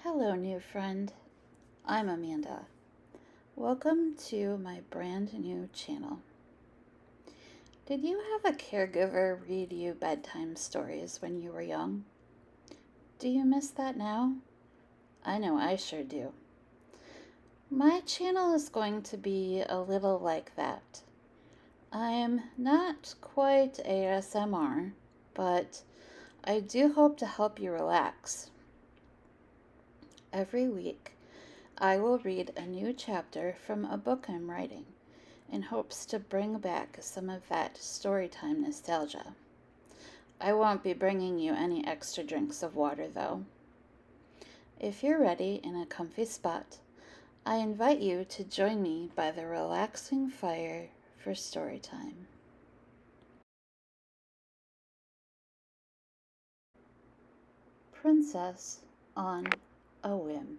Hello, new friend. I'm Amanda. Welcome to my brand new channel. Did you have a caregiver read you bedtime stories when you were young? Do you miss that now? I know I sure do. My channel is going to be a little like that. I'm not quite ASMR, but I do hope to help you relax. Every week, I will read a new chapter from a book I'm writing in hopes to bring back some of that storytime nostalgia. I won't be bringing you any extra drinks of water, though. If you're ready in a comfy spot, I invite you to join me by the relaxing fire for storytime. Princess on a Whim.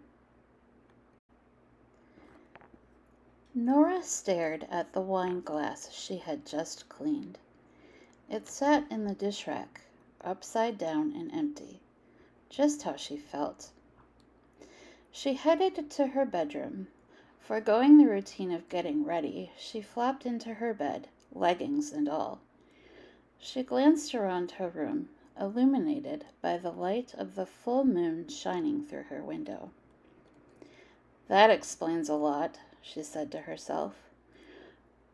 Norah stared at the wine glass she had just cleaned. It sat in the dish rack, upside down and empty, just how she felt. She headed to her bedroom. Foregoing the routine of getting ready, she flopped into her bed, leggings and all. She glanced around her room, illuminated by the light of the full moon shining through her window. That explains a lot, she said to herself.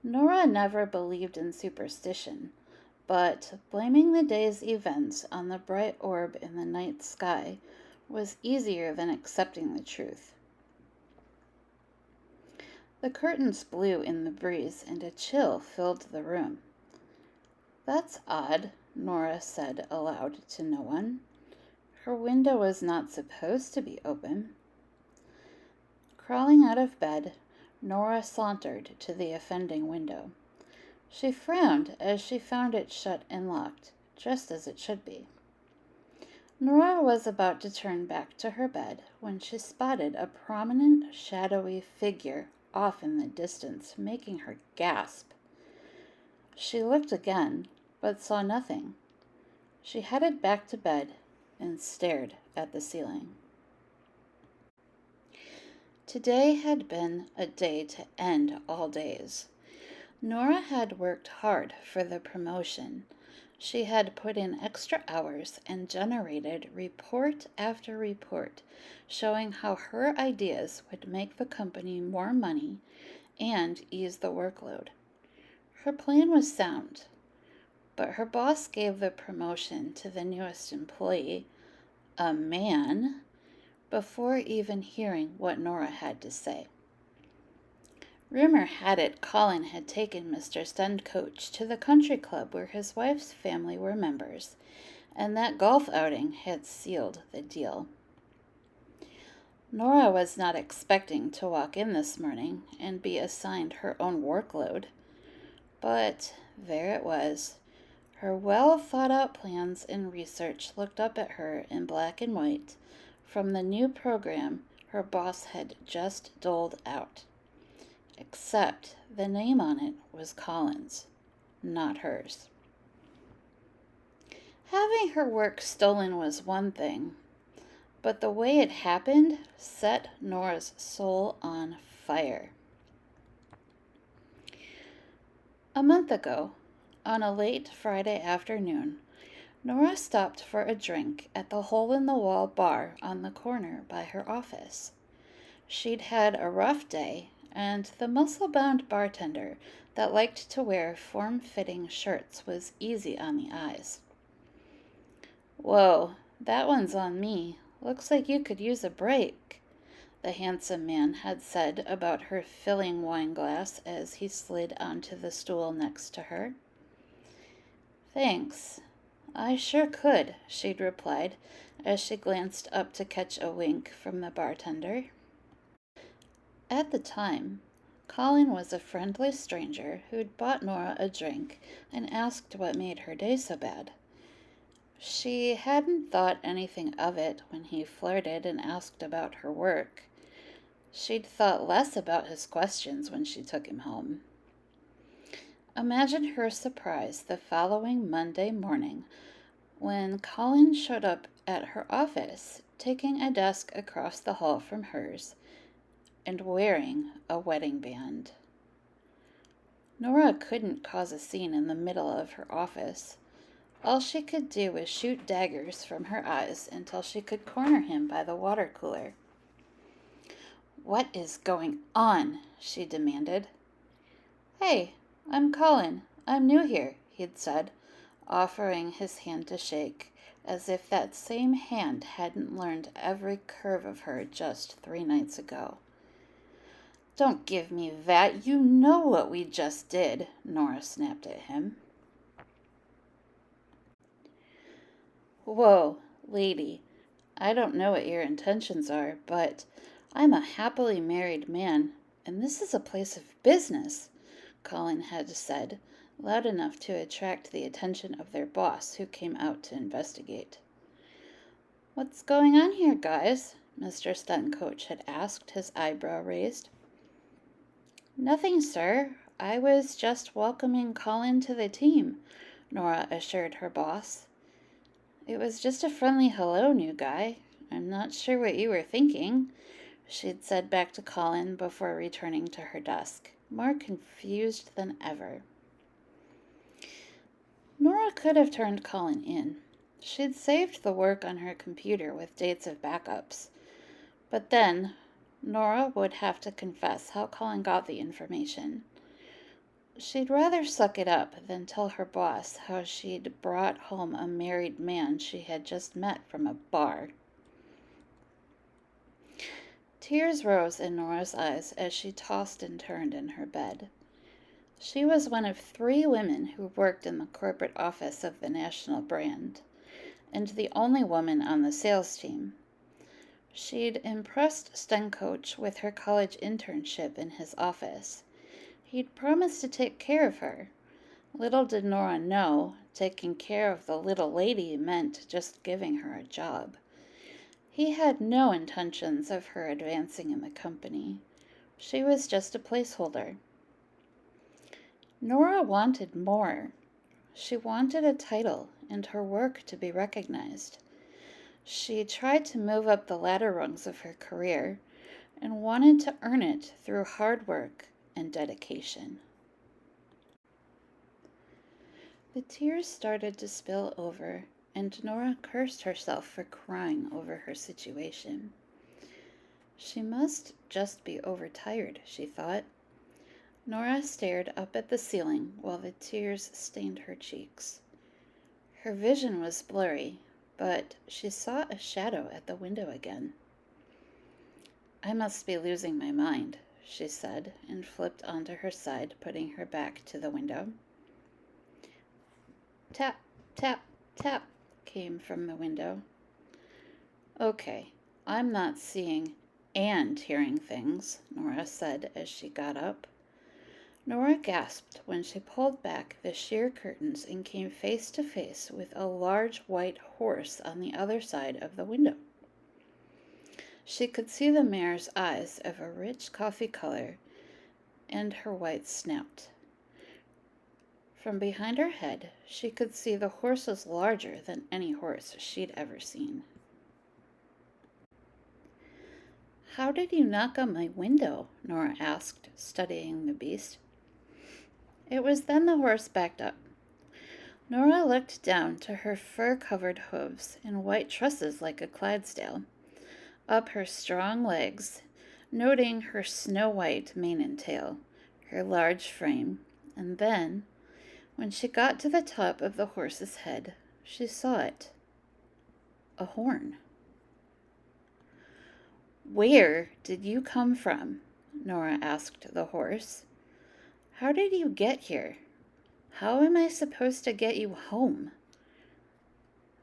Norah never believed in superstition, but blaming the day's events on the bright orb in the night sky was easier than accepting the truth. The curtains blew in the breeze, and a chill filled the room. "That's odd," Norah said aloud to no one. Her window was not supposed to be open. Crawling out of bed, Norah sauntered to the offending window. She frowned as she found it shut and locked, just as it should be. Norah was about to turn back to her bed when she spotted a prominent, shadowy figure off in the distance, making her gasp. She looked again, but saw nothing. She headed back to bed and stared at the ceiling. Today had been a day to end all days. Norah had worked hard for the promotion. She had put in extra hours and generated report after report showing how her ideas would make the company more money and ease the workload. Her plan was sound, but her boss gave the promotion to the newest employee, a man, before even hearing what Norah had to say. Rumor had it Colin had taken Mr. Stencoach to the country club where his wife's family were members, and that golf outing had sealed the deal. Norah was not expecting to walk in this morning and be assigned her own workload, but there it was. Her well-thought-out plans and research looked up at her in black and white from the new program her boss had just doled out. Except the name on it was Colin's, not hers. Having her work stolen was one thing, but the way it happened set Norah's soul on fire. A month ago, on a late Friday afternoon, Norah stopped for a drink at the hole-in-the-wall bar on the corner by her office. She'd had a rough day, and the muscle-bound bartender that liked to wear form-fitting shirts was easy on the eyes. "Whoa, that one's on me. Looks like you could use a break," the handsome man had said about her filling wine glass as he slid onto the stool next to her. "Thanks. I sure could," she'd replied as she glanced up to catch a wink from the bartender. At the time, Colin was a friendly stranger who'd bought Norah a drink and asked what made her day so bad. She hadn't thought anything of it when he flirted and asked about her work. She'd thought less about his questions when she took him home. Imagine her surprise the following Monday morning when Colin showed up at her office taking a desk across the hall from hers and wearing a wedding band. Norah couldn't cause a scene in the middle of her office. All she could do was shoot daggers from her eyes until she could corner him by the water cooler. "What is going on?" she demanded. "Hey, I'm Colin. I'm new here," he'd said, offering his hand to shake, as if that same hand hadn't learned every curve of her just 3 nights ago. "Don't give me that. You know what we just did," Norah snapped at him. "Whoa, lady, I don't know what your intentions are, but I'm a happily married man, and this is a place of business," Colin had said, loud enough to attract the attention of their boss, who came out to investigate. "What's going on here, guys?" Mr. Stunt Coach had asked, his eyebrow raised. "Nothing, sir. I was just welcoming Colin to the team," Norah assured her boss. "It was just a friendly hello, new guy. I'm not sure what you were thinking," she'd said back to Colin before returning to her desk, more confused than ever. Norah could have turned Colin in. She'd saved the work on her computer with dates of backups. But then, Norah would have to confess how Colin got the information. She'd rather suck it up than tell her boss how she'd brought home a married man she had just met from a bar. Tears rose in Nora's eyes as she tossed and turned in her bed. She was one of 3 women who worked in the corporate office of the national brand, and the only woman on the sales team. She'd impressed Stencoach with her college internship in his office. He'd promised to take care of her. Little did Norah know, taking care of the little lady meant just giving her a job. He had no intentions of her advancing in the company. She was just a placeholder. Norah wanted more. She wanted a title and her work to be recognized. She tried to move up the ladder rungs of her career and wanted to earn it through hard work and dedication. The tears started to spill over, and Norah cursed herself for crying over her situation. She must just be overtired, she thought. Norah stared up at the ceiling while the tears stained her cheeks. Her vision was blurry, but she saw a shadow at the window again. "I must be losing my mind," she said, and flipped onto her side, putting her back to the window. Tap, tap, tap came from the window. "Okay, I'm not seeing and hearing things," Norah said as she got up. Norah gasped when she pulled back the sheer curtains and came face to face with a large white horse on the other side of the window. She could see the mare's eyes of a rich coffee color and her white snout. From behind her head, she could see the horse was larger than any horse she'd ever seen. "How did you knock on my window?" Norah asked, studying the beast. It was then the horse backed up. Norah looked down to her fur-covered hooves and white tresses like a Clydesdale, up her strong legs, noting her snow-white mane and tail, her large frame, and then, when she got to the top of the horse's head, she saw it. A horn. "Where did you come from?" Norah asked the horse. "How did you get here? How am I supposed to get you home?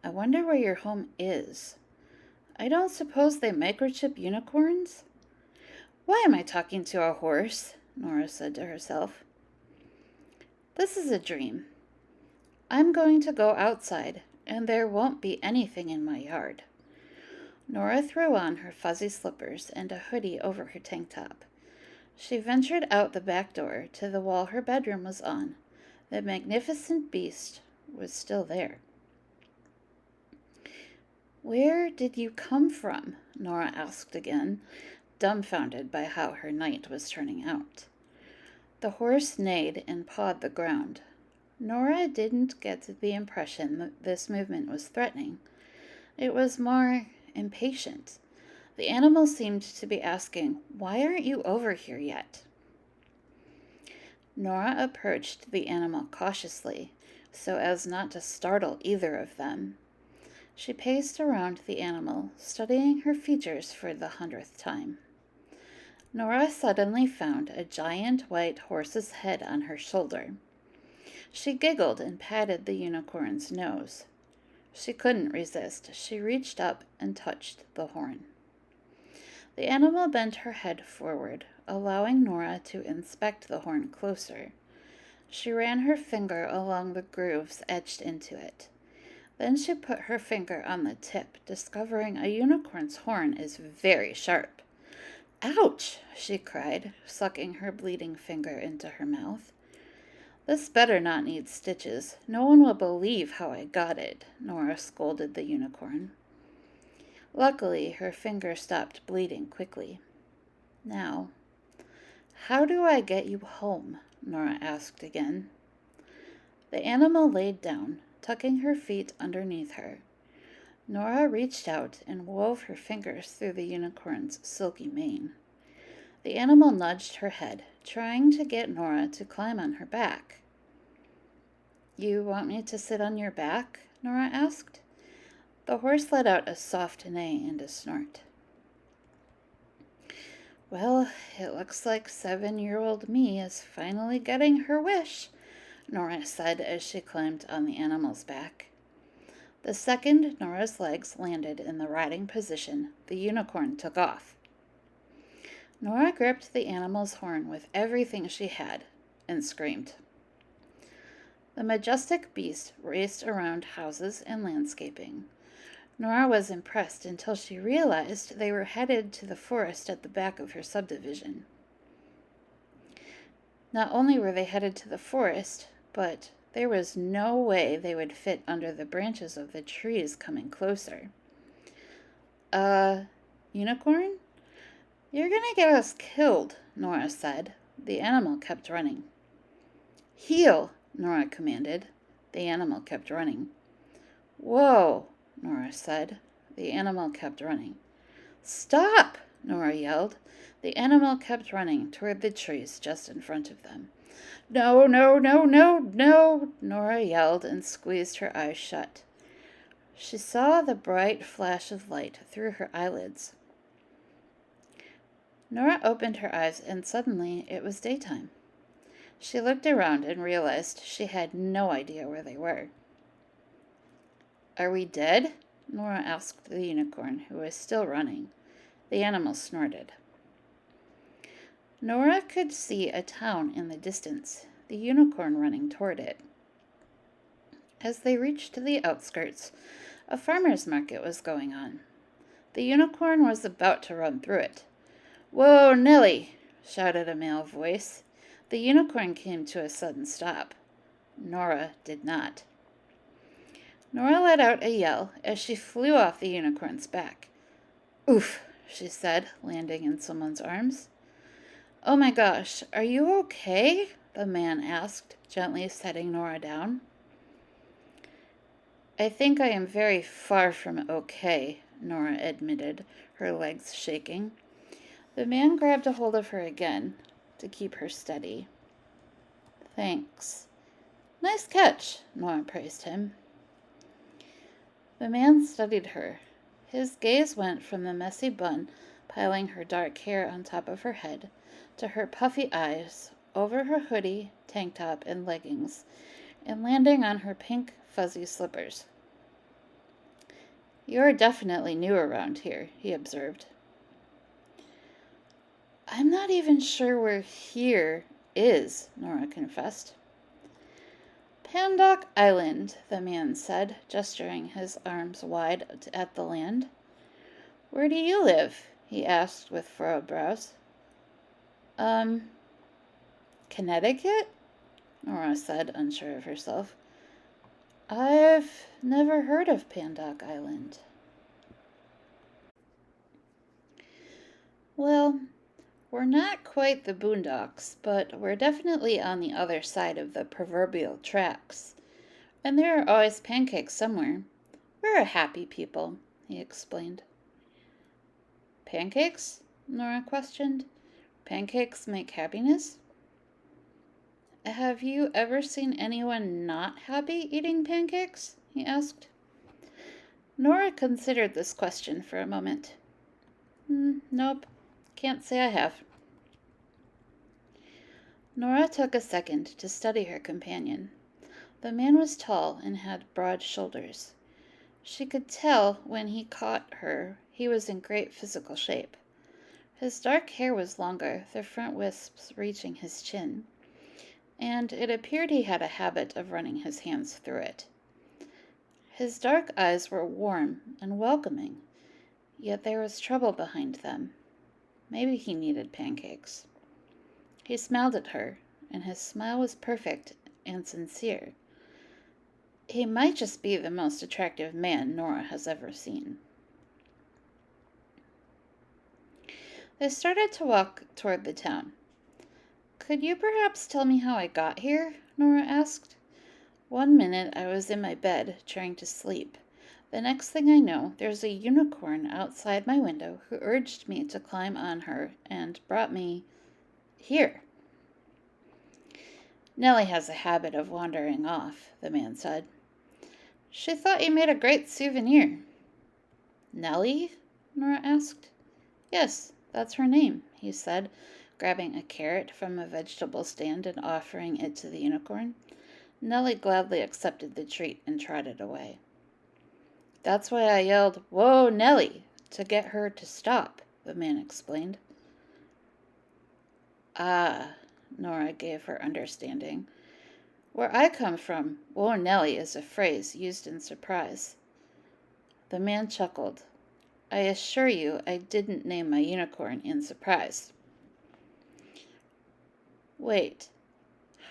I wonder where your home is. I don't suppose they microchip unicorns?" "Why am I talking to a horse?" Norah said to herself. "This is a dream. I'm going to go outside, and there won't be anything in my yard." Norah threw on her fuzzy slippers and a hoodie over her tank top. She ventured out the back door to the wall her bedroom was on. The magnificent beast was still there. Where did you come from? Norah asked again, dumbfounded by how her night was turning out. The horse neighed and pawed the ground. Norah didn't get the impression that this movement was threatening. It was more impatient. The animal seemed to be asking, "Why aren't you over here yet?" Norah approached the animal cautiously, so as not to startle either of them. She paced around the animal, studying her features for the 100th time. Norah suddenly found a giant white horse's head on her shoulder. She giggled and patted the unicorn's nose. She couldn't resist. She reached up and touched the horn. The animal bent her head forward, allowing Norah to inspect the horn closer. She ran her finger along the grooves etched into it. Then she put her finger on the tip, discovering a unicorn's horn is very sharp. "Ouch!" she cried, sucking her bleeding finger into her mouth. "This better not need stitches. No one will believe how I got it," Norah scolded the unicorn. Luckily, her finger stopped bleeding quickly. "Now, how do I get you home?" Norah asked again. The animal laid down, tucking her feet underneath her. Norah reached out and wove her fingers through the unicorn's silky mane. The animal nudged her head, trying to get Norah to climb on her back. "You want me to sit on your back?" Norah asked. The horse let out a soft neigh and a snort. "Well, it looks like 7-year-old me is finally getting her wish," Norah said as she climbed on the animal's back. The second Norah's legs landed in the riding position, the unicorn took off. Norah gripped the animal's horn with everything she had and screamed. The majestic beast raced around houses and landscaping. Norah was impressed until she realized they were headed to the forest at the back of her subdivision. Not only were they headed to the forest, but there was no way they would fit under the branches of the trees coming closer. Unicorn? You're gonna get us killed," Norah said. The animal kept running. "Heel," Norah commanded. The animal kept running. "Whoa," Norah said. The animal kept running. "Stop," Norah yelled. The animal kept running toward the trees just in front of them. "No, no, no, no, no," Norah yelled and squeezed her eyes shut. She saw the bright flash of light through her eyelids. Norah opened her eyes and suddenly it was daytime. She looked around and realized she had no idea where they were. "Are we dead?" Norah asked the unicorn, who was still running. The animal snorted. Norah could see a town in the distance, the unicorn running toward it. As they reached the outskirts, a farmer's market was going on. The unicorn was about to run through it. "Whoa, Nellie!" shouted a male voice. The unicorn came to a sudden stop. Norah did not. Norah let out a yell as she flew off the unicorn's back. "Oof," she said, landing in someone's arms. "Oh my gosh, are you okay?" the man asked, gently setting Norah down. "I think I am very far from okay," Norah admitted, her legs shaking. The man grabbed a hold of her again to keep her steady. "Thanks." "Nice catch," Norah praised him. The man studied her. His gaze went from the messy bun piling her dark hair on top of her head to her puffy eyes, over her hoodie, tank top, and leggings, and landing on her pink, fuzzy slippers. "You're definitely new around here," he observed. "I'm not even sure where here is," Norah confessed. "Pandock Island," the man said, gesturing his arms wide at the land. "Where do you live?" he asked with furrowed brows. Connecticut?" Norah said, unsure of herself. "I've never heard of Pandock Island." Well, we're not quite the Boondocks, but we're definitely on the other side of the proverbial tracks. And there are always pancakes somewhere. We're a happy people, he explained. Pancakes? Norah questioned. Pancakes make happiness? Have you ever seen anyone not happy eating pancakes? He asked. Norah considered this question for a moment. Nope, can't say I have. Norah took a second to study her companion. The man was tall and had broad shoulders. She could tell when he caught her he was in great physical shape. His dark hair was longer, the front wisps reaching his chin, and it appeared he had a habit of running his hands through it. His dark eyes were warm and welcoming, yet there was trouble behind them. Maybe he needed pancakes. He smiled at her, and his smile was perfect and sincere. He might just be the most attractive man Norah has ever seen. They started to walk toward the town. Could you perhaps tell me how I got here? Norah asked. One minute I was in my bed, trying to sleep. The next thing I know, there's a unicorn outside my window who urged me to climb on her and brought me here. Nellie has a habit of wandering off, the man said. She thought you made a great souvenir. Nellie? Norah asked. Yes, that's her name, he said, grabbing a carrot from a vegetable stand and offering it to the unicorn. Nellie gladly accepted the treat and trotted away. That's why I yelled, "Whoa, Nellie!" to get her to stop, the man explained. Ah, Norah gave her understanding. Where I come from, "Whoa, Nellie" is a phrase used in surprise. The man chuckled. I assure you I didn't name my unicorn in surprise. Wait,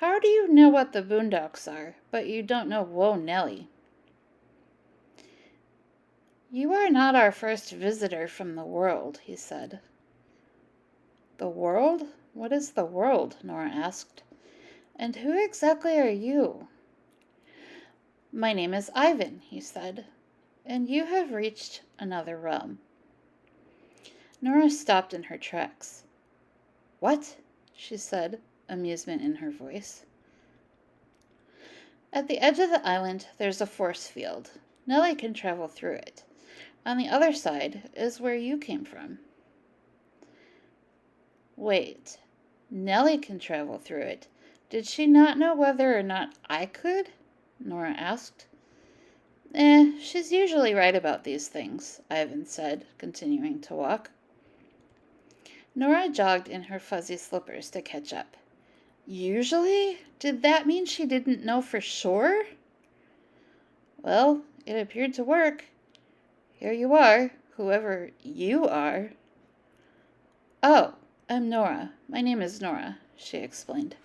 how do you know what the Boondocks are, but you don't know Whoa, Nellie? You are not our first visitor from the world, he said. The world? What is the world? Norah asked. And who exactly are you? My name is Ivan, he said, and you have reached another realm. Norah stopped in her tracks. What? She said, amusement in her voice. At the edge of the island, there's a force field. Nellie can travel through it. On the other side is where you came from. Wait, Nellie can travel through it. Did she not know whether or not I could? Norah asked. She's usually right about these things, Ivan said, continuing to walk. Norah jogged in her fuzzy slippers to catch up. Usually? Did that mean she didn't know for sure? Well, it appeared to work. Here you are, whoever you are. Oh, I'm Norah. My name is Norah, she explained.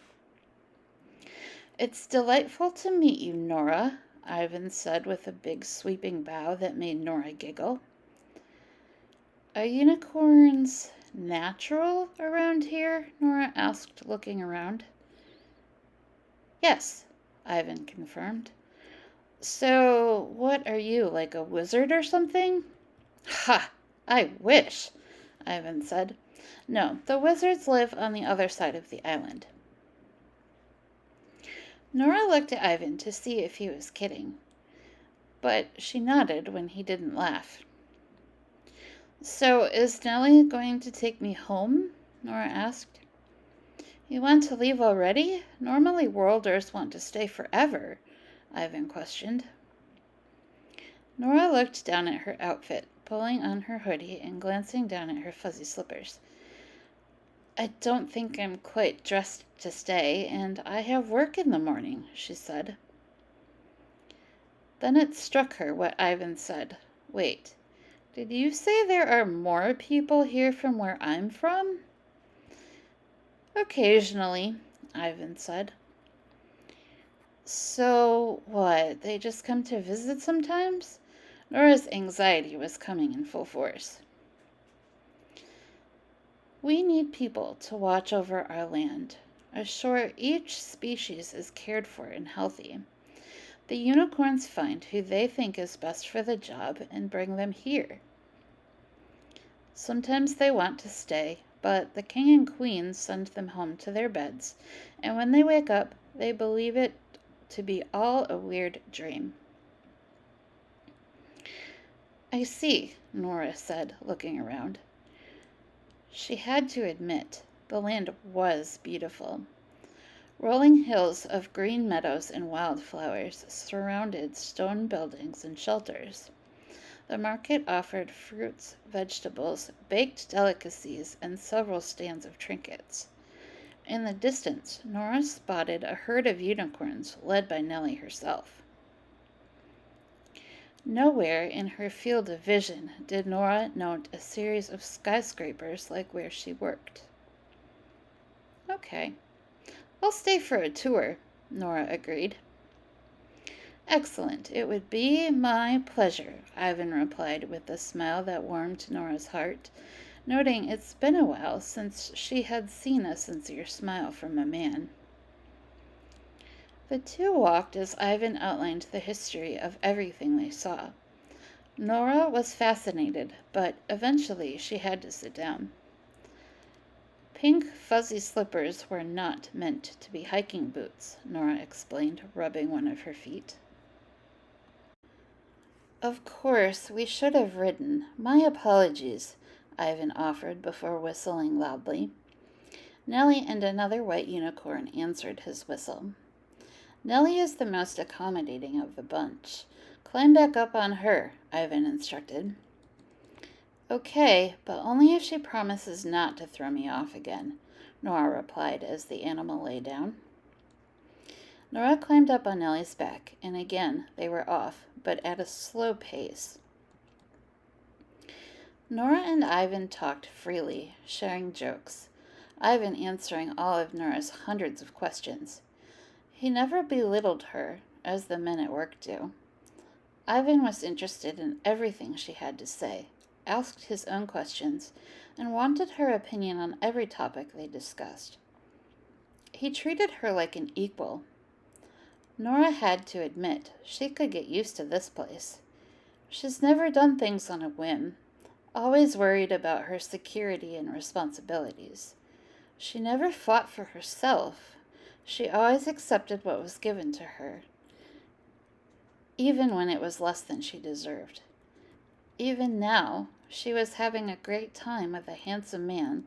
It's delightful to meet you, Norah, Ivan said with a big sweeping bow that made Norah giggle. Are unicorns natural around here? Norah asked, looking around. Yes, Ivan confirmed. So, what are you, like a wizard or something? Ha! I wish, Ivan said. No, the wizards live on the other side of the island. Norah looked at Ivan to see if he was kidding, but she nodded when he didn't laugh. So, is Nellie going to take me home? Norah asked. You want to leave already? Normally worlders want to stay forever, Ivan questioned. Norah looked down at her outfit, pulling on her hoodie and glancing down at her fuzzy slippers. I don't think I'm quite dressed to stay, and I have work in the morning, she said. Then it struck her what Ivan said. Wait, did you say there are more people here from where I'm from? Occasionally, Ivan said. So, what, they just come to visit sometimes? Nora's anxiety was coming in full force. We need people to watch over our land, assure each species is cared for and healthy. The unicorns find who they think is best for the job and bring them here. Sometimes they want to stay, but the king and queen send them home to their beds, and when they wake up, they believe it to be all a weird dream. I see, Norah said, looking around. She had to admit, the land was beautiful. Rolling hills of green meadows and wildflowers surrounded stone buildings and shelters. The market offered fruits, vegetables, baked delicacies, and several stands of trinkets. In the distance, Norah spotted a herd of unicorns led by Nellie herself. Nowhere in her field of vision did Norah note a series of skyscrapers like where she worked. Okay, I'll stay for a tour, Norah agreed. Excellent, it would be my pleasure, Ivan replied with a smile that warmed Norah's heart, noting it's been a while since she had seen a sincere smile from a man. The two walked as Ivan outlined the history of everything they saw. Norah was fascinated, but eventually she had to sit down. Pink, fuzzy slippers were not meant to be hiking boots, Norah explained, rubbing one of her feet. Of course, we should have ridden. My apologies, Ivan offered before whistling loudly. Nellie and another white unicorn answered his whistle. Nellie is the most accommodating of the bunch. Climb back up on her, Ivan instructed. Okay, but only if she promises not to throw me off again, Norah replied as the animal lay down. Norah climbed up on Nellie's back, and again they were off, but at a slow pace. Norah and Ivan talked freely, sharing jokes, Ivan answering all of Norah's hundreds of questions. He never belittled her, as the men at work do. Ivan was interested in everything she had to say, asked his own questions, and wanted her opinion on every topic they discussed. He treated her like an equal. Norah had to admit she could get used to this place. She's never done things on a whim, always worried about her security and responsibilities. She never fought for herself. She always accepted what was given to her, even when it was less than she deserved. Even now, she was having a great time with a handsome man,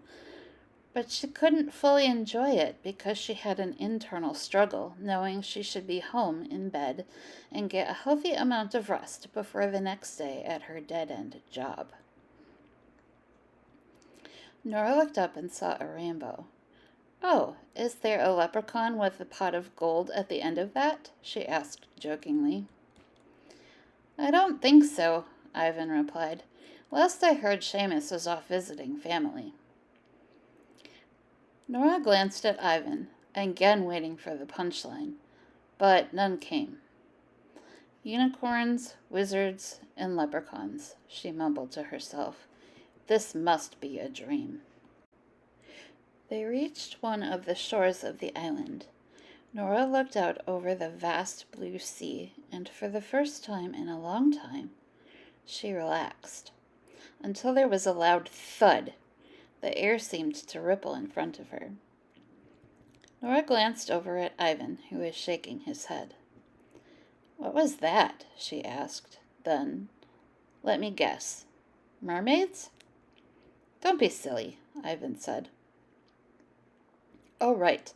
but she couldn't fully enjoy it because she had an internal struggle, knowing she should be home in bed and get a healthy amount of rest before the next day at her dead-end job. Norah looked up and saw a rainbow. Oh, is there a leprechaun with a pot of gold at the end of that? She asked jokingly. I don't think so, Ivan replied. Last I heard, Seamus was off visiting family. Norah glanced at Ivan, again waiting for the punchline, but none came. Unicorns, wizards, and leprechauns, she mumbled to herself. This must be a dream. They reached one of the shores of the island. Norah looked out over the vast blue sea, and for the first time in a long time, she relaxed, until there was a loud thud. The air seemed to ripple in front of her. Norah glanced over at Ivan, who was shaking his head. What was that? She asked. Then, let me guess. Mermaids? Don't be silly, Ivan said. Oh, right,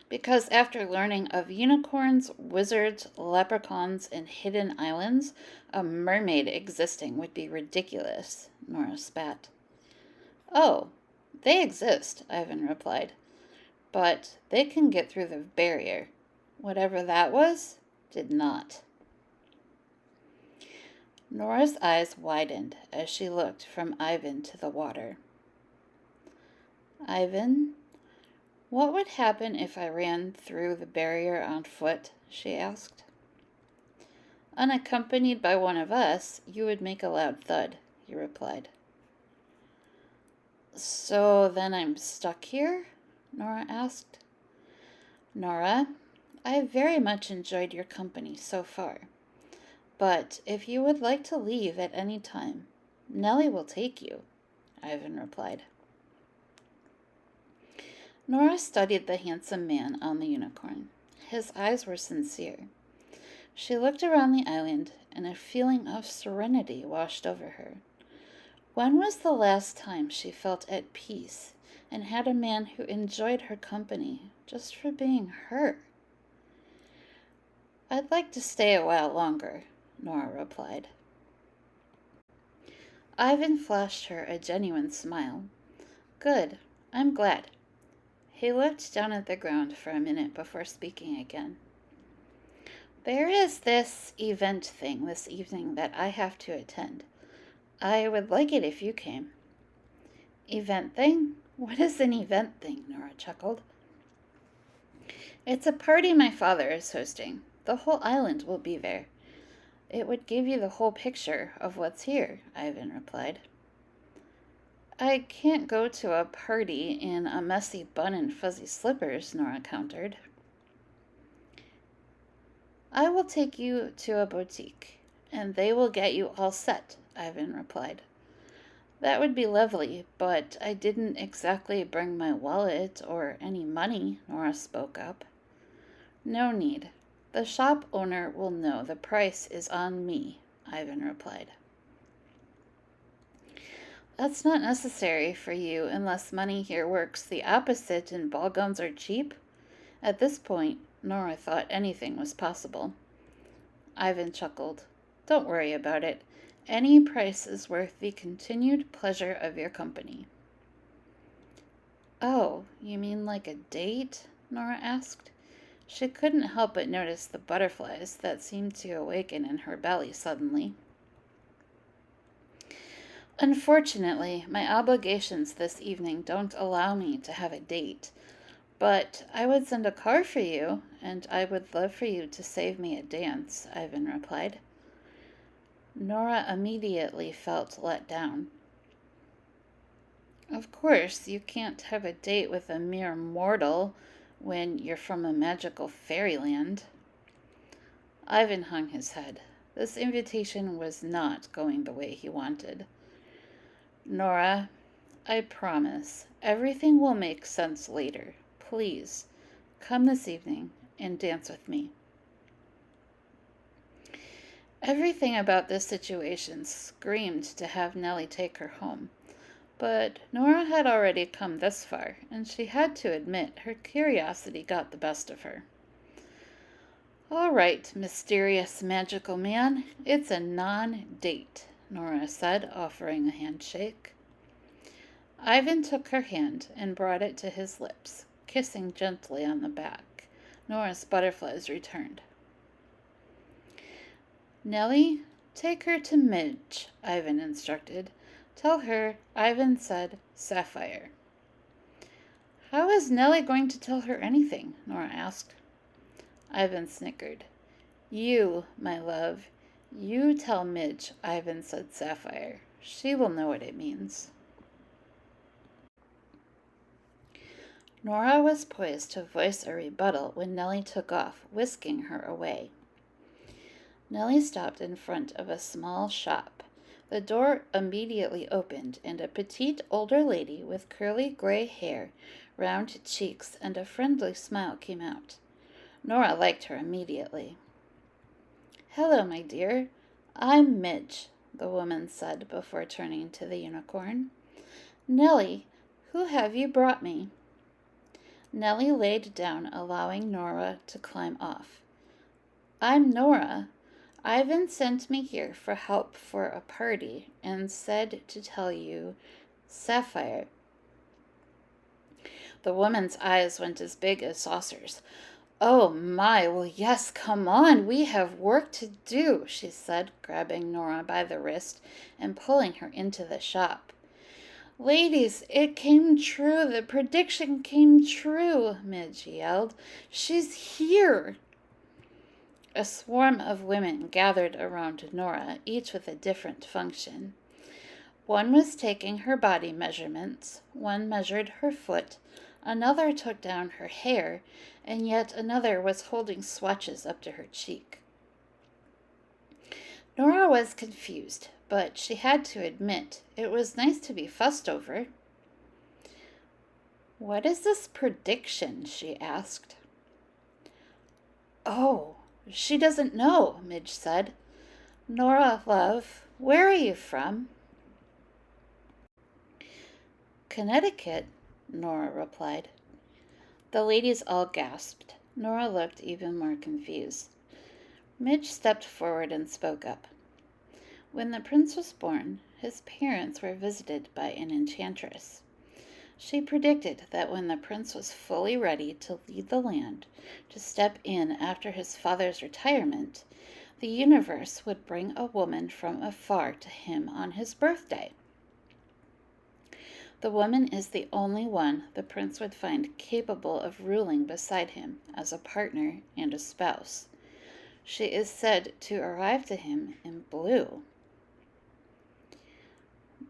because after learning of unicorns, wizards, leprechauns, and hidden islands, a mermaid existing would be ridiculous, Norah spat. Oh, they exist, Ivan replied, but they can get through the barrier. Whatever that was, did not. Norah's eyes widened as she looked from Ivan to the water. Ivan, what would happen if I ran through the barrier on foot? She asked. Unaccompanied by one of us, you would make a loud thud, he replied. So then I'm stuck here? Norah asked. Norah, I very much enjoyed your company so far, but if you would like to leave at any time, Nellie will take you, Ivan replied. Norah studied the handsome man on the unicorn. His eyes were sincere. She looked around the island, and a feeling of serenity washed over her. When was the last time she felt at peace and had a man who enjoyed her company just for being her? I'd like to stay a while longer, Norah replied. Ivan flashed her a genuine smile. Good, I'm glad. He looked down at the ground for a minute before speaking again. There is this event thing this evening that I have to attend. I would like it if you came. Event thing? What is an event thing? Norah chuckled. It's a party my father is hosting. The whole island will be there. It would give you the whole picture of what's here, Ivan replied. I can't go to a party in a messy bun and fuzzy slippers, Norah countered. I will take you to a boutique, and they will get you all set, Ivan replied. That would be lovely, but I didn't exactly bring my wallet or any money, Norah spoke up. No need. The shop owner will know the price is on me, Ivan replied. That's not necessary for you unless money here works the opposite and ball gowns are cheap. At this point, Norah thought anything was possible. Ivan chuckled. Don't worry about it. Any price is worth the continued pleasure of your company. Oh, you mean like a date? Norah asked. She couldn't help but notice the butterflies that seemed to awaken in her belly suddenly. Unfortunately, my obligations this evening don't allow me to have a date, but I would send a car for you, and I would love for you to save me a dance, Ivan replied. Norah immediately felt let down. Of course, you can't have a date with a mere mortal when you're from a magical fairyland. Ivan hung his head. This invitation was not going the way he wanted. Norah, I promise, everything will make sense later. Please, come this evening and dance with me. Everything about this situation screamed to have Nellie take her home. But Norah had already come this far, and she had to admit her curiosity got the best of her. All right, mysterious magical man, it's a non-date, Norah said, offering a handshake. Ivan took her hand and brought it to his lips, kissing gently on the back. Norah's butterflies returned. Nellie, take her to Midge, Ivan instructed. Tell her Ivan said Sapphire. How is Nellie going to tell her anything? Norah asked. Ivan snickered. You, my love, you tell Midge Ivan said Sapphire. She will know what it means. Norah was poised to voice a rebuttal when Nellie took off, whisking her away. Nellie stopped in front of a small shop. The door immediately opened, and a petite older lady with curly gray hair, round cheeks, and a friendly smile came out. Norah liked her immediately. Hello, my dear. I'm Midge, the woman said before turning to the unicorn. Nellie, who have you brought me? Nellie laid down, allowing Norah to climb off. I'm Norah. Ivan sent me here for help for a party and said to tell you Sapphire. The woman's eyes went as big as saucers. Oh my, well yes, come on, we have work to do, she said, grabbing Norah by the wrist and pulling her into the shop. Ladies, it came true, the prediction came true, Midge yelled. She's here. A swarm of women gathered around Norah, each with a different function. One was taking her body measurements, one measured her foot, another took down her hair, and yet another was holding swatches up to her cheek. Norah was confused, but she had to admit it was nice to be fussed over. "What is this prediction?" she asked. "Oh, she doesn't know," Midge said. "Norah, love, where are you from?" "Connecticut," Norah replied. The ladies all gasped. Norah looked even more confused. Midge stepped forward and spoke up. When the prince was born, his parents were visited by an enchantress. She predicted that when the prince was fully ready to lead the land, to step in after his father's retirement, the universe would bring a woman from afar to him on his birthday. The woman is the only one the prince would find capable of ruling beside him as a partner and a spouse. She is said to arrive to him in blue.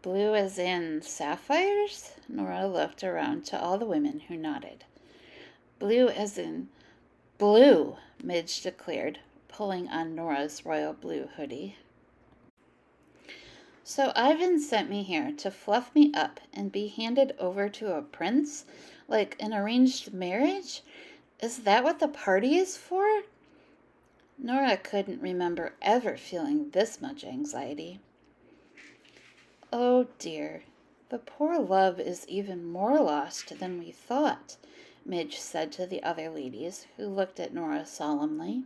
"Blue as in sapphires?" Norah looked around to all the women, who nodded. "Blue as in blue," Midge declared, pulling on Norah's royal blue hoodie. "So Ivan sent me here to fluff me up and be handed over to a prince, like an arranged marriage? Is that what the party is for?" Norah couldn't remember ever feeling this much anxiety. "Oh dear, the poor love is even more lost than we thought," Midge said to the other ladies, who looked at Norah solemnly.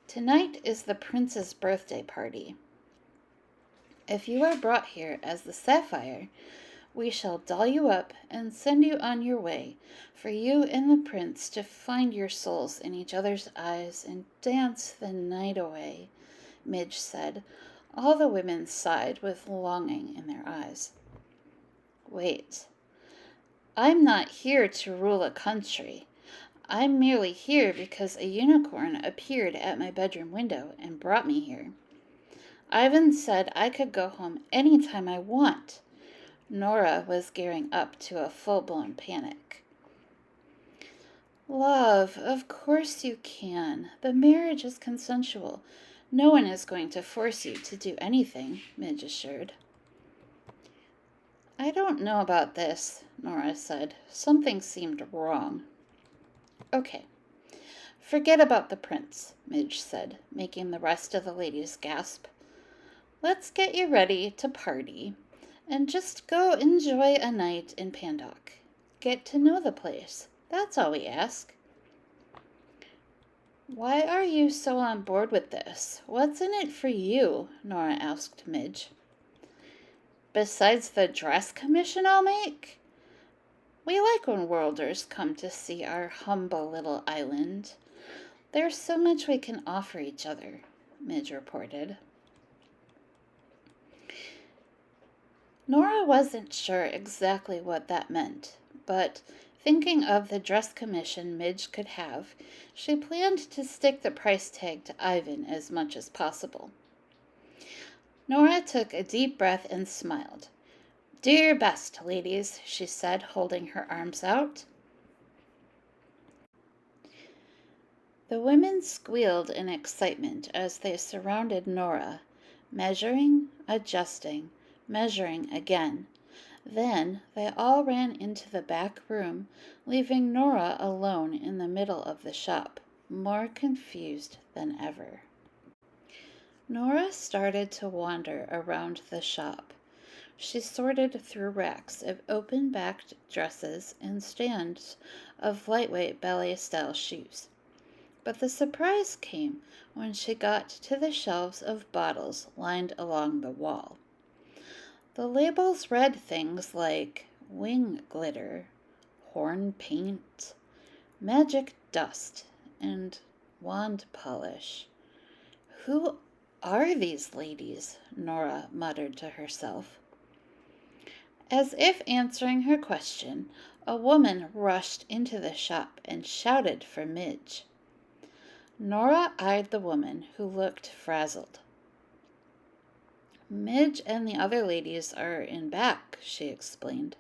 "Tonight is the prince's birthday party. If you are brought here as the sapphire, we shall doll you up and send you on your way, for you and the prince to find your souls in each other's eyes and dance the night away," Midge said. All the women sighed with longing in their eyes. "Wait. I'm not here to rule a country. I'm merely here because a unicorn appeared at my bedroom window and brought me here. Ivan said I could go home any time I want." Norah was gearing up to a full-blown panic. "Love, of course you can. The marriage is consensual. No one is going to force you to do anything," Midge assured. "I don't know about this," Norah said. Something seemed wrong. "Okay, forget about the prince," Midge said, making the rest of the ladies gasp. "Let's get you ready to party, and just go enjoy a night in Pandock. Get to know the place. That's all we ask." "Why are you so on board with this? What's in it for you?" Norah asked Midge. "Besides the dress commission I'll make? We like when worlders come to see our humble little island. There's so much we can offer each other," Midge reported. Norah wasn't sure exactly what that meant, but thinking of the dress commission Midge could have, she planned to stick the price tag to Ivan as much as possible. Norah took a deep breath and smiled. "Do your best, ladies," she said, holding her arms out. The women squealed in excitement as they surrounded Norah, measuring, adjusting, measuring again. Then they all ran into the back room, leaving Norah alone in the middle of the shop, more confused than ever. Norah started to wander around the shop. She sorted through racks of open-backed dresses and stands of lightweight ballet-style shoes. But the surprise came when she got to the shelves of bottles lined along the wall. The labels read things like wing glitter, horn paint, magic dust, and wand polish. "Who are these ladies?" Norah muttered to herself. As if answering her question, a woman rushed into the shop and shouted for Midge. Norah eyed the woman, who looked frazzled. Midge and the other ladies are in back, she explained.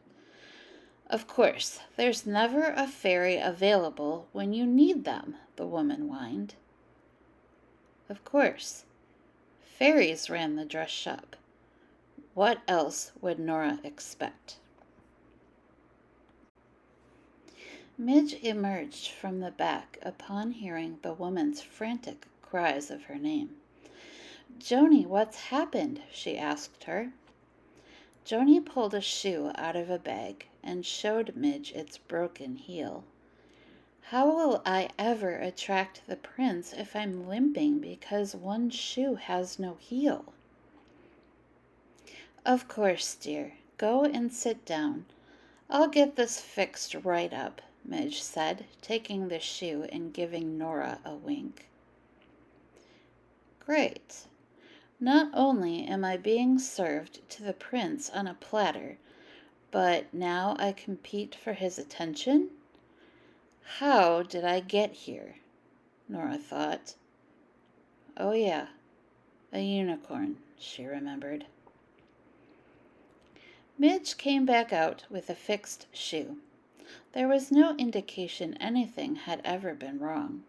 Of course, there's never a fairy available when you need them, the woman whined. Of course. Fairies ran the dress shop. What else would Norah expect? Midge emerged from the back upon hearing the woman's frantic cries of her name. Joni, what's happened? She asked her. Joni pulled a shoe out of a bag and showed Midge its broken heel. How will I ever attract the prince if I'm limping because one shoe has no heel? Of course, dear. Go and sit down. I'll get this fixed right up, Midge said, taking the shoe and giving Norah a wink. Great. Not only am I being served to the prince on a platter, but now I compete for his attention? How did I get here? Norah thought. Oh yeah, a unicorn, she remembered. Midge came back out with a fixed shoe. There was no indication anything had ever been wrong.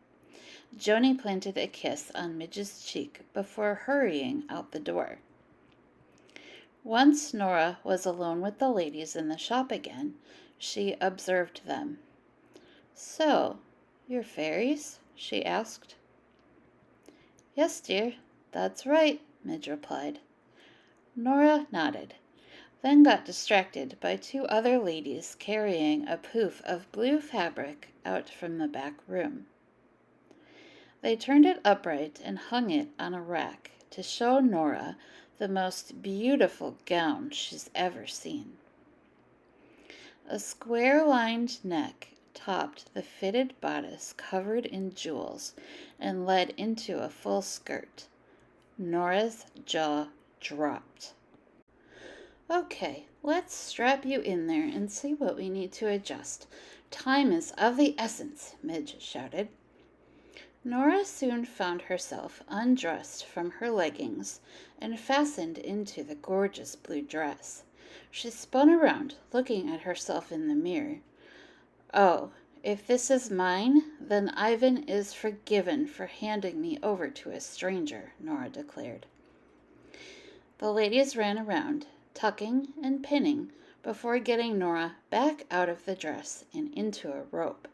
Joni planted a kiss on Midge's cheek before hurrying out the door. Once Norah was alone with the ladies in the shop again, she observed them. So, you're fairies? She asked. Yes, dear, that's right, Midge replied. Norah nodded, then got distracted by two other ladies carrying a poof of blue fabric out from the back room. They turned it upright and hung it on a rack to show Norah the most beautiful gown she's ever seen. A square-lined neck topped the fitted bodice covered in jewels and led into a full skirt. Norah's jaw dropped. Okay, let's strap you in there and see what we need to adjust. Time is of the essence, Midge shouted. Norah soon found herself undressed from her leggings and fastened into the gorgeous blue dress. She spun around, looking at herself in the mirror. Oh, if this is mine, then Ivan is forgiven for handing me over to a stranger, Norah declared. The ladies ran around, tucking and pinning, before getting Norah back out of the dress and into a robe.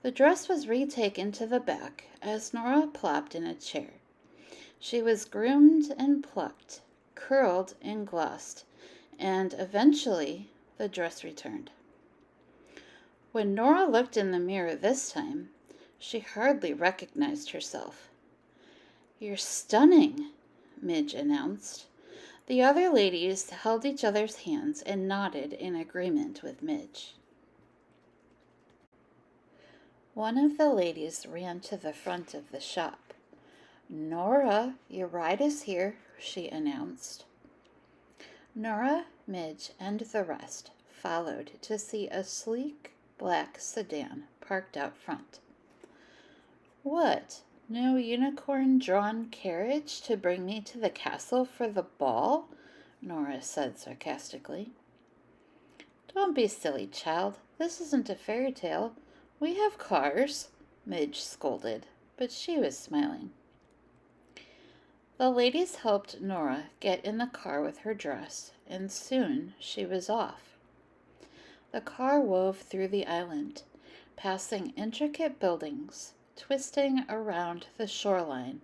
The dress was retaken to the back as Norah plopped in a chair. She was groomed and plucked, curled and glossed, and eventually the dress returned. When Norah looked in the mirror this time, she hardly recognized herself. You're stunning, Midge announced. The other ladies held each other's hands and nodded in agreement with Midge. One of the ladies ran to the front of the shop. Norah, your ride is here, she announced. Norah, Midge, and the rest followed to see a sleek black sedan parked out front. What, no unicorn-drawn carriage to bring me to the castle for the ball? Norah said sarcastically. Don't be silly, child. This isn't a fairy tale. We have cars, Midge scolded, but she was smiling. The ladies helped Norah get in the car with her dress, and soon she was off. The car wove through the island, passing intricate buildings, twisting around the shoreline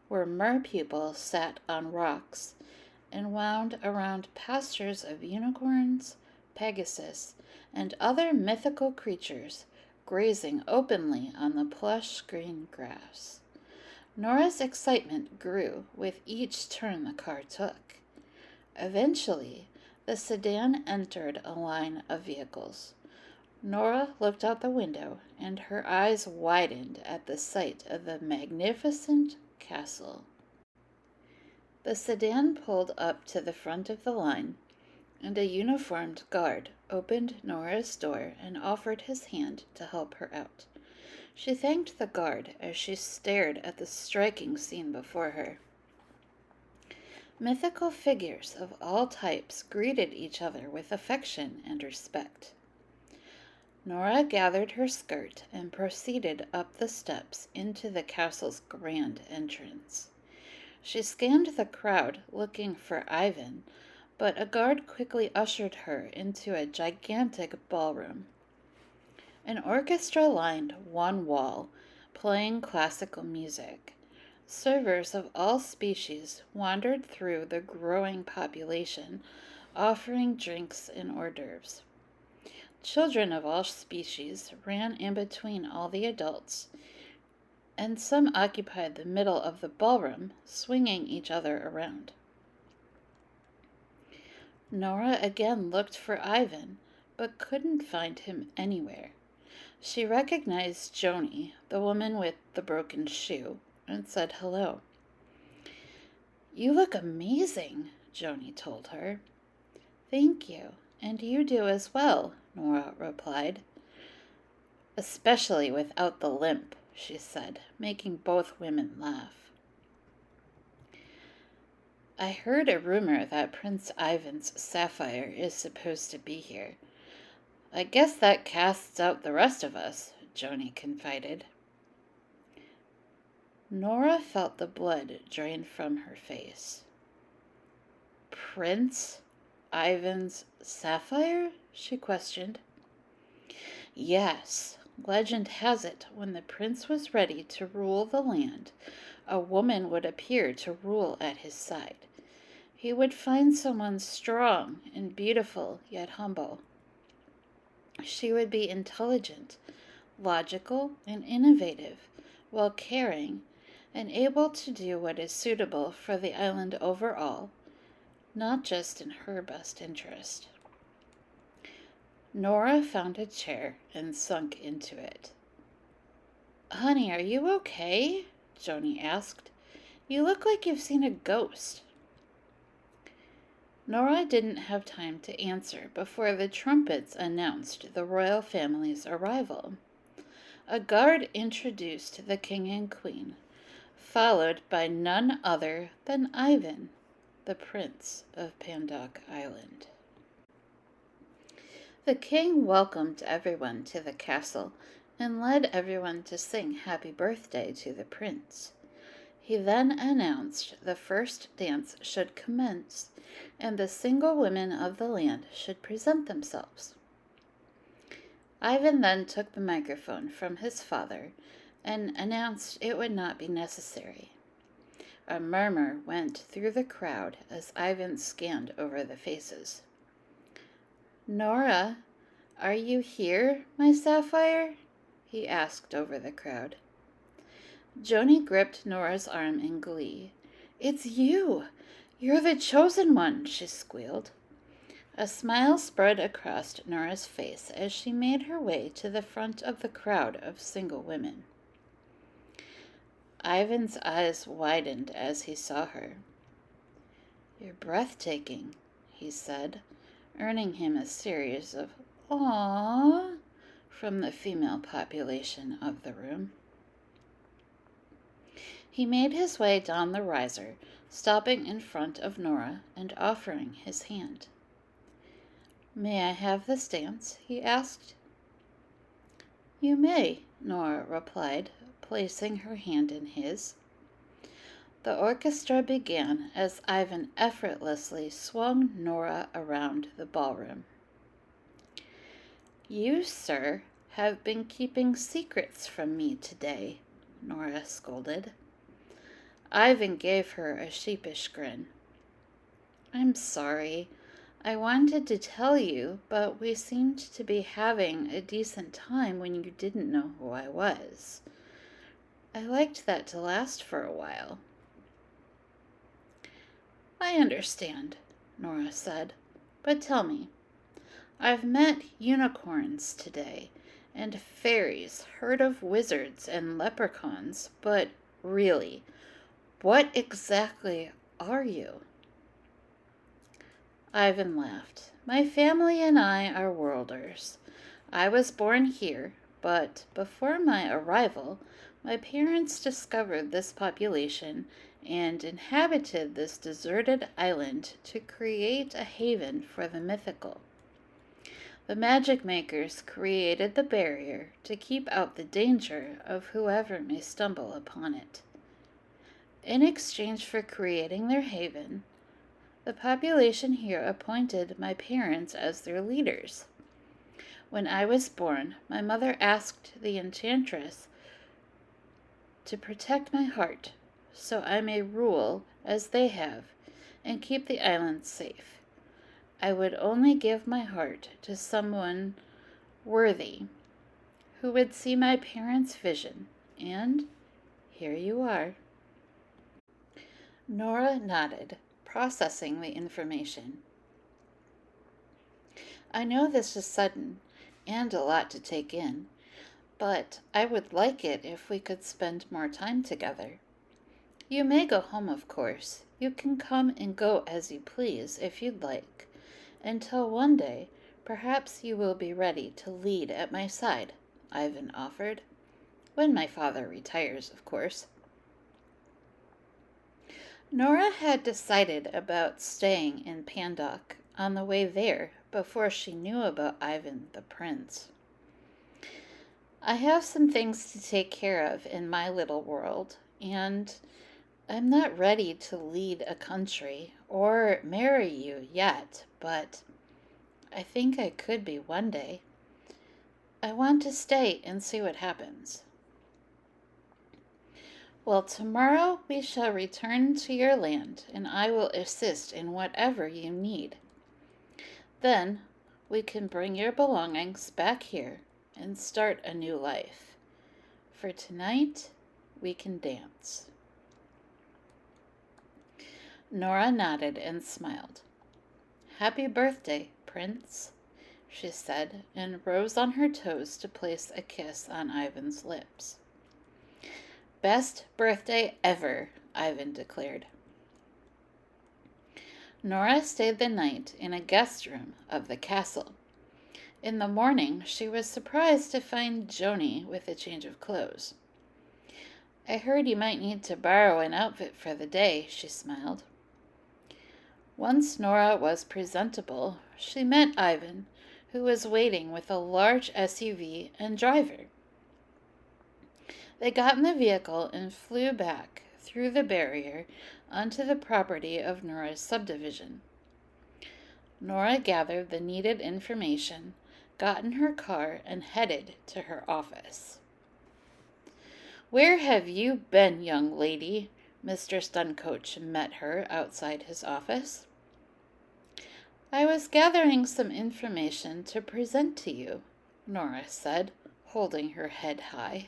where merpeople sat on rocks, and wound around pastures of unicorns, Pegasus, and other mythical creatures grazing openly on the plush green grass. Norah's excitement grew with each turn the car took. Eventually, the sedan entered a line of vehicles. Norah looked out the window, and her eyes widened at the sight of the magnificent castle. The sedan pulled up to the front of the line, and a uniformed guard opened Norah's door and offered his hand to help her out. She thanked the guard as she stared at the striking scene before her. Mythical figures of all types greeted each other with affection and respect. Norah gathered her skirt and proceeded up the steps into the castle's grand entrance. She scanned the crowd looking for Ivan, but a guard quickly ushered her into a gigantic ballroom. An orchestra lined one wall, playing classical music. Servers of all species wandered through the growing population, offering drinks and hors d'oeuvres. Children of all species ran in between all the adults, and some occupied the middle of the ballroom, swinging each other around. Norah again looked for Ivan, but couldn't find him anywhere. She recognized Joni, the woman with the broken shoe, and said hello. "You look amazing," Joni told her. "Thank you, and you do as well," Norah replied. "Especially without the limp," she said, making both women laugh. "I heard a rumor that Prince Ivan's sapphire is supposed to be here. I guess that casts out the rest of us," Joni confided. Norah felt the blood drain from her face. "Prince Ivan's sapphire?" she questioned. "Yes. Legend has it, when the prince was ready to rule the land, a woman would appear to rule at his side. He would find someone strong and beautiful, yet humble. She would be intelligent, logical, and innovative, while caring, and able to do what is suitable for the island overall, not just in her best interest." Norah found a chair and sunk into it. "Honey, are you okay?" Joni asked. "You look like you've seen a ghost." Norah didn't have time to answer before the trumpets announced the royal family's arrival. A guard introduced the king and queen, followed by none other than Ivan, the prince of Pandock Island. The king welcomed everyone to the castle and led everyone to sing happy birthday to the prince. He then announced the first dance should commence, and the single women of the land should present themselves. Ivan then took the microphone from his father and announced it would not be necessary. A murmur went through the crowd as Ivan scanned over the faces. "Norah, are you here, my sapphire?" he asked over the crowd. Joni gripped Norah's arm in glee. "It's you! You're the chosen one!" she squealed. A smile spread across Norah's face as she made her way to the front of the crowd of single women. Ivan's eyes widened as he saw her. "You're breathtaking," he said, earning him a series of "aww" from the female population of the room. He made his way down the riser, stopping in front of Norah and offering his hand. "May I have this dance?" he asked. "You may," Norah replied, placing her hand in his. The orchestra began as Ivan effortlessly swung Norah around the ballroom. "You, sir, have been keeping secrets from me today," Norah scolded. Ivan gave her a sheepish grin. "I'm sorry. I wanted to tell you, but we seemed to be having a decent time when you didn't know who I was. I liked that to last for a while." "I understand," Norah said. "But tell me, I've met unicorns today, and fairies, heard of wizards and leprechauns, but really, what exactly are you?" Ivan laughed. "My family and I are worlders. I was born here, but before my arrival, my parents discovered this population and inhabited this deserted island to create a haven for the mythical. The magic makers created the barrier to keep out the danger of whoever may stumble upon it. In exchange for creating their haven, the population here appointed my parents as their leaders. When I was born, my mother asked the enchantress to protect my heart so I may rule as they have and keep the island safe. I would only give my heart to someone worthy who would see my parents' vision, and here you are. Norah nodded, processing the information. I know this is sudden and a lot to take in, but I would like it if we could spend more time together. You may go home, of course. You can come and go as you please if you'd like, until one day perhaps you will be ready to lead at my side, Ivan offered. When my father retires, of course. Norah had decided about staying in Pandock on the way there before she knew about Ivan the prince. I have some things to take care of in my little world, and I'm not ready to lead a country or marry you yet, but I think I could be one day. I want to stay and see what happens. Well, tomorrow we shall return to your land, and I will assist in whatever you need. Then we can bring your belongings back here and start a new life. For tonight, we can dance. Norah nodded and smiled. Happy birthday, Prince, she said, and rose on her toes to place a kiss on Ivan's lips. Best birthday ever, Ivan declared. Norah stayed the night in a guest room of the castle. In the morning, she was surprised to find Joni with a change of clothes. I heard you might need to borrow an outfit for the day, she smiled. Once Norah was presentable, she met Ivan, who was waiting with a large SUV and driver. They got in the vehicle and flew back through the barrier onto the property of Norah's subdivision. Norah gathered the needed information, got in her car, and headed to her office. Where have you been, young lady? Mr. Stuncoach met her outside his office. I was gathering some information to present to you, Norah said, holding her head high.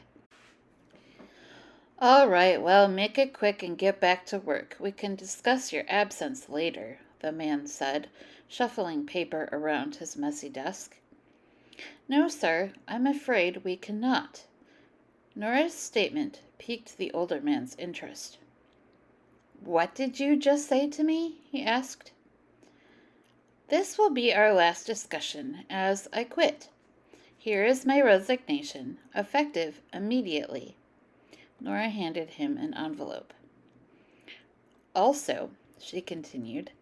All right, well, make it quick and get back to work. We can discuss your absence later, the man said, shuffling paper around his messy desk. No, sir, I'm afraid we cannot. Norah's statement piqued the older man's interest. What did you just say to me? He asked. This will be our last discussion, as I quit. Here is my resignation, effective immediately. Norah handed him an envelope. Also, she continued,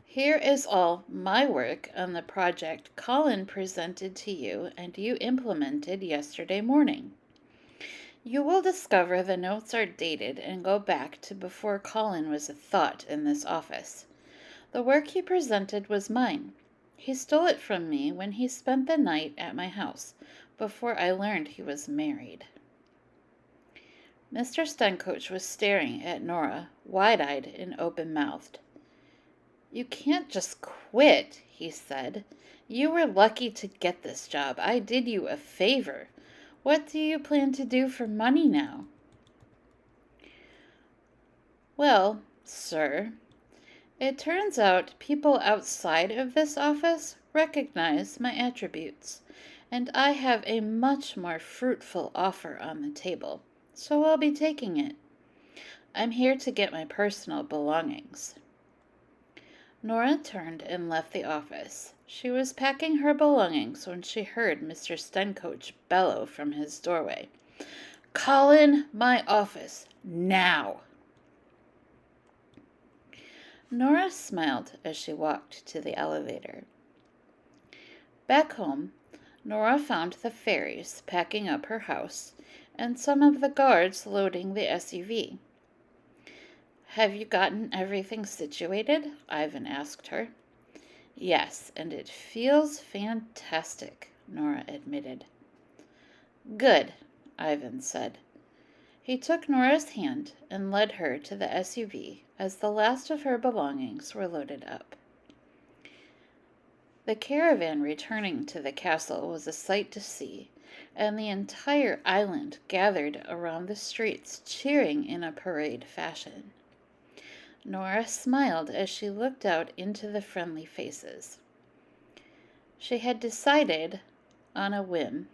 here is all my work on the project Colin presented to you and you implemented yesterday morning. You will discover the notes are dated and go back to before Colin was a thought in this office. The work he presented was mine. He stole it from me when he spent the night at my house, before I learned he was married. Mr. Stuncoach was staring at Norah, wide-eyed and open-mouthed. You can't just quit, he said. You were lucky to get this job. I did you a favor. What do you plan to do for money now? Well, sir, it turns out people outside of this office recognize my attributes, and I have a much more fruitful offer on the table, so I'll be taking it. I'm here to get my personal belongings. Norah turned and left the office. She was packing her belongings when she heard Mr. Stuncoach bellow from his doorway. Call in my office, now! Norah smiled as she walked to the elevator. Back home, Norah found the fairies packing up her house and some of the guards loading the SUV. "Have you gotten everything situated?" Ivan asked her. "Yes, and it feels fantastic," Norah admitted. "Good," Ivan said. He took Norah's hand and led her to the SUV as the last of her belongings were loaded up. The caravan returning to the castle was a sight to see, and the entire island gathered around the streets cheering in a parade fashion. Norah smiled as she looked out into the friendly faces. She had decided on a whim,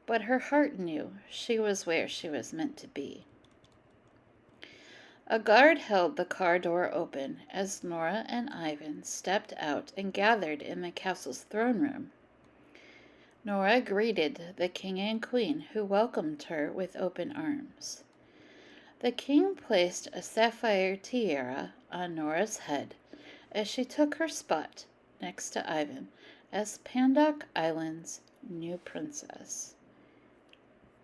but her heart knew she was where she was meant to be. A guard held the car door open as Norah and Ivan stepped out and gathered in the castle's throne room. Norah greeted the king and queen, who welcomed her with open arms. The king placed a sapphire tiara on Norah's head as she took her spot next to Ivan as Pandock Island's new princess.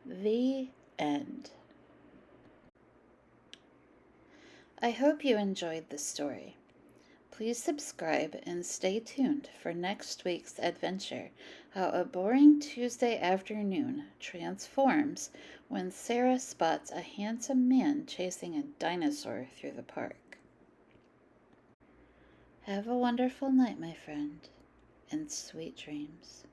The end. I hope you enjoyed the story. Please subscribe and stay tuned for next week's adventure, how a boring Tuesday afternoon transforms when Sarah spots a handsome man chasing a dinosaur through the park. Have a wonderful night, my friend, and sweet dreams.